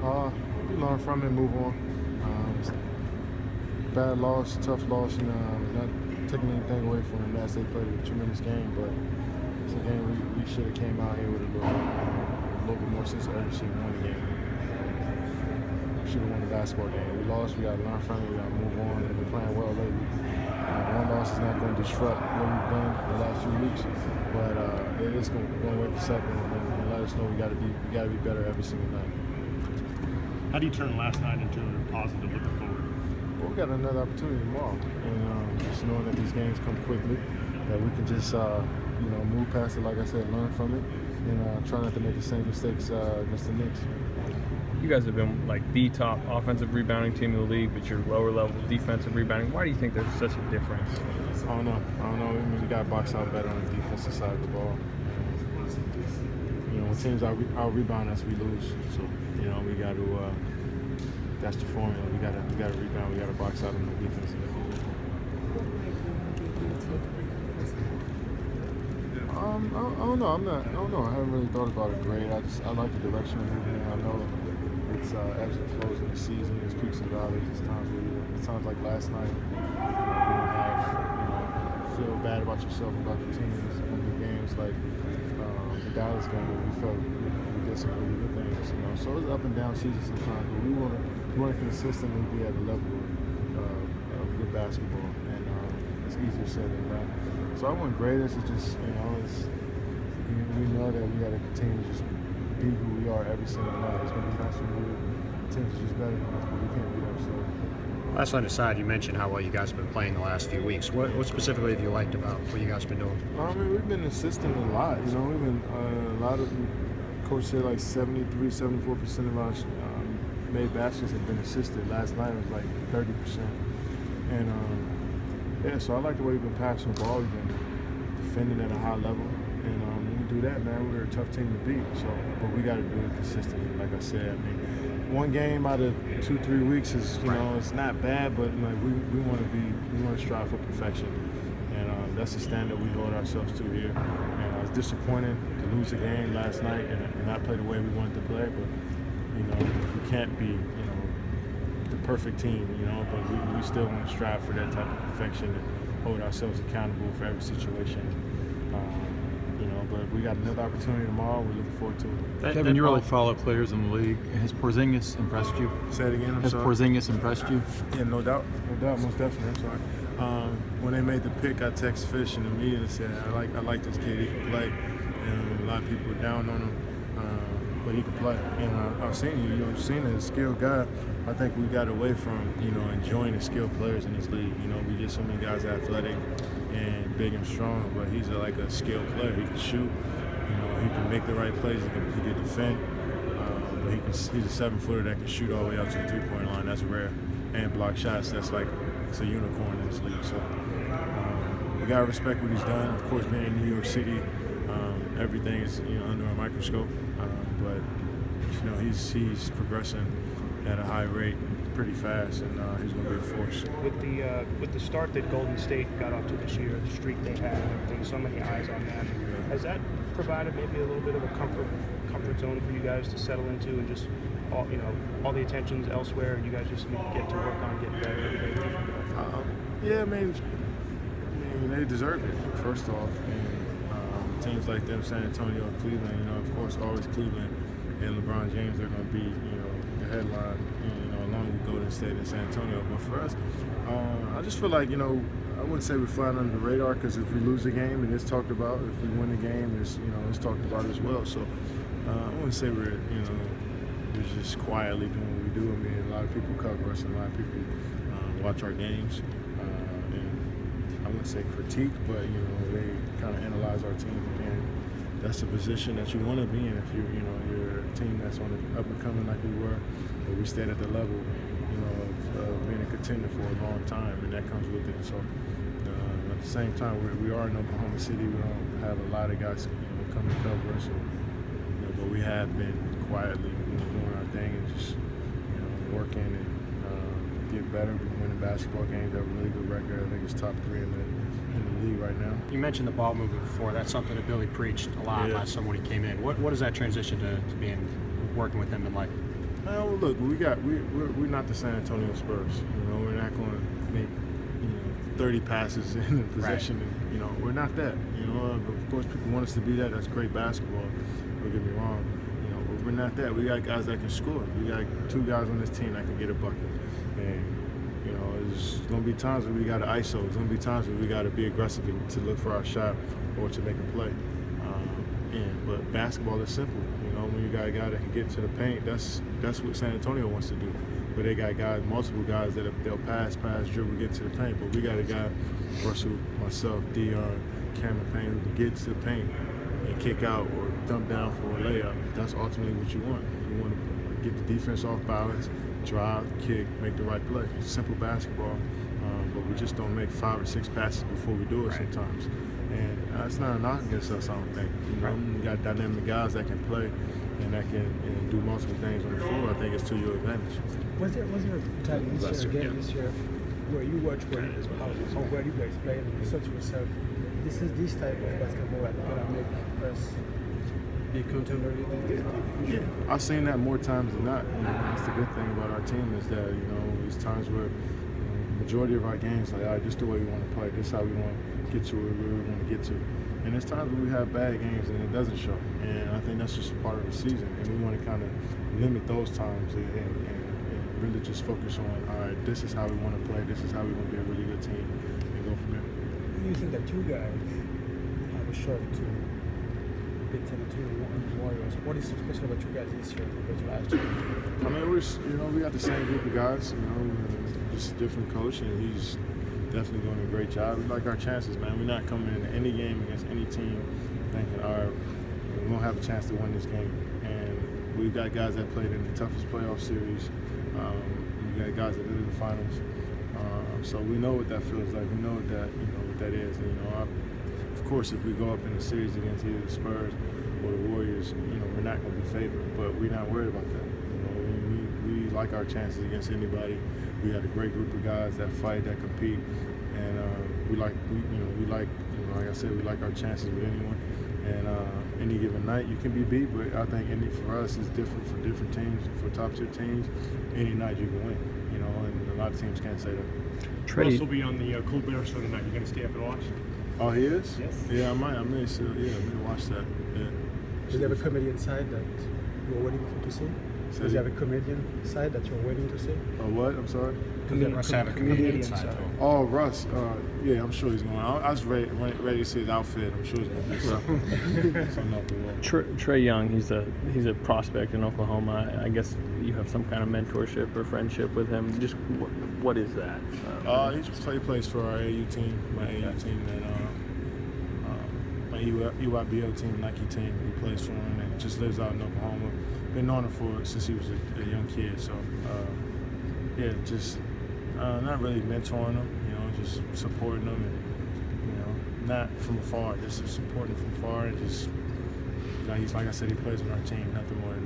We learn from it, move on. Bad loss, tough loss, not taking anything away from them. As they played a tremendous game, but it's a game we should have came out here with a little bit more sense of urgency and won the game. We should have won the basketball game. We lost, we got to learn from it, we got to move on, and we're playing well lately. One loss is not going to disrupt what we've done the last few weeks, but it is going to wake us up and let us know we got to be better every single night. How do you turn last night into a positive looking forward? Well, we got another opportunity tomorrow, and just knowing that these games come quickly, that we can just move past it, like I said, learn from it, and try not to make the same mistakes against the Knicks. You guys have been like the top offensive rebounding team in the league, but you're lower level defensive rebounding. Why do you think there's such a difference? I don't know. I mean, we got to box out better on the defensive side of the ball. When teams out rebound us, we lose. So we got to. That's the formula. We got to rebound. We got to box out on the defense. I don't know. I don't know. I haven't really thought about a grade. I like the direction we're moving in. I know it's ebbs and flows in the season. There's peaks and valleys. It's times like last night. Feel bad about yourself, about your team. There's some games like the Dallas game where we felt we did some really good things. So it's up and down season sometimes, but we want to consistently be at the level of good basketball, and it's easier said than done. So I wouldn't grade us. It's just we know that we got to continue to just be who we are every single night. It's going to be nice when teams are just better than us, but we can't beat ourselves. Last night aside, you mentioned how well you guys have been playing the last few weeks. What specifically have you liked about what you guys have been doing? I mean, we've been assisting a lot. We've been a lot of coach said like 73-74% of our made baskets have been assisted. Last night it was like 30%. And so I like the way we've been passing the ball. We've been defending at a high level. And when we do that, man, we're a tough team to beat. So, but we got to do it consistently. Like I said, I mean, one game out of 2-3 weeks is, it's not bad, but like we want to strive for perfection, and that's the standard we hold ourselves to here. And I was disappointed to lose the game last night and not play the way we wanted to play, but we can't be the perfect team, but we still want to strive for that type of perfection and hold ourselves accountable for every situation. But we got another opportunity tomorrow. We're looking forward to it. Kevin, you really follow players in the league. Has Porzingis impressed you? Say it again. Has Porzingis impressed you? Yeah, no doubt, most definitely. I'm sorry. When they made the pick, I texted Fish in the media and said, I like this kid. He can play. And a lot of people were down on him, but he can play. And I've seen you've seen a skilled guy. I think we got away from enjoying the skilled players in this league. We get so many guys athletic and big and strong, but he's like a skilled player. He can shoot. He can make the right plays. He can defend. But he's a 7-footer that can shoot all the way out to the 3-point line. That's rare. And block shots. That's like it's a unicorn in this league. So we gotta respect what he's done. Of course, being in New York City, everything is under a microscope. But he's progressing at a high rate, pretty fast, and he's going to be a force. With the start that Golden State got off to this year, the streak they had, and everything, so many eyes on them, has that provided maybe a little bit of a comfort zone for you guys to settle into, and just all the attention's elsewhere, and you guys just get to work on getting better every day? Yeah, I mean, they deserve it. First off, and teams like them, San Antonio, Cleveland, of course, always Cleveland and LeBron James are going to be, the headline, along with Golden State and San Antonio. But for us, I just feel like, I wouldn't say we're flying under the radar, because if we lose a game, it is talked about. If we win the game, it's talked about as well. So I wouldn't say we're just quietly doing what we do. I mean, a lot of people cover us, and a lot of people watch our games. And I wouldn't say critique, but they kind of analyze our team, and that's the position that you want to be in if you're a team that's on the up and coming like we were, but we stayed at the level of being a contender for a long time, and that comes with it. So at the same time, we are in Oklahoma City. We don't have a lot of guys come to cover us, but we have been quietly doing our thing and just working and get better. We're winning basketball games. Have a really good record. I think it's top 3 in the league right now. You mentioned the ball movement before. That's something that Billy preached a lot last summer when he came in. What does that transition to being working with him been like? Man, well, look, we're not the San Antonio Spurs. You know, we're not going to make 30 passes in a possession. Right. And, we're not that. Of course, people want us to be that. That's great basketball. Don't get me wrong. But we're not that. We got guys that can score. We got 2 guys on this team that can get a bucket. And there's going to be times where we got to ISO. There's going to be times where we got to be aggressive to look for our shot or to make a play. But basketball is simple. When you got a guy that can get to the paint, that's what San Antonio wants to do. But they got multiple guys that they'll pass, dribble, get to the paint. But we got a guy, Russell, myself, Durant, Cameron Payne, who can get to the paint and kick out or dump down for a layup. That's ultimately what you want. You want to get the defense off balance, drive, kick, make the right play. It's simple basketball, but we just don't make 5 or 6 passes before we do it sometimes. And that's not a knock against us, I don't think. We got dynamic guys that can play and that can do multiple things on the floor. I think it's to your advantage. Was there a time this year where you watch how well you guys play and you thought to yourself, this is this type of basketball that's gonna make us be contender? Yeah, I've seen that more times than not. That's the good thing about our team is that there's times where majority of our games like, all right, this is the way we want to play. This is how we want to get to where we really want to get to. And there's times when we have bad games and it doesn't show. And I think that's just a part of the season. And we want to kind of limit those times and really just focus on, all right, this is how we want to play. This is how we want to be a really good team and go from there. Do you think that you guys have a shot to beat San Antonio and the Warriors? What is so special about you guys this year compared to last year? I mean, we got the same group of guys, just a different coach, and he's definitely doing a great job. We like our chances, man. We're not coming into any game against any team thinking, all right, we won't have a chance to win this game. And we've got guys that played in the toughest playoff series. We got guys that did in the finals. So we know what that feels like. We know what that is. And, of course, if we go up in a series against either the Spurs or the Warriors, we're not going to be favored. But we're not worried about that. We like our chances against anybody. We got a great group of guys that fight, that compete, and like I said, we like our chances with anyone. And any given night, you can be beat, but I think for us is different for different teams. For top-tier teams, any night you can win. And a lot of teams can't say that. Trey will be on the Colbert show tonight. You gonna stay up and watch? Oh, he is? Yes. Yeah, I might. I may watch that. Yeah. Do you have a comedian side that you're waiting to see? Does he have a comedian side that you're waiting to see? Oh, what? I'm sorry? Russ have a comedian side. Oh, Russ. Yeah, I'm sure he's going. I was ready to see his outfit. I'm sure he's going to do something off the wall. Trey Young, he's a prospect in Oklahoma. I guess you have some kind of mentorship or friendship with him. Just what is that? He plays for our AU team, my AU team, and my EYBL team, Nike team. He plays for him and just lives out in Oklahoma. Been knowing him since he was a young kid. So just not really mentoring him, just supporting him and not from afar, just supporting him from afar and just he's like I said, he plays on our team, nothing more than that.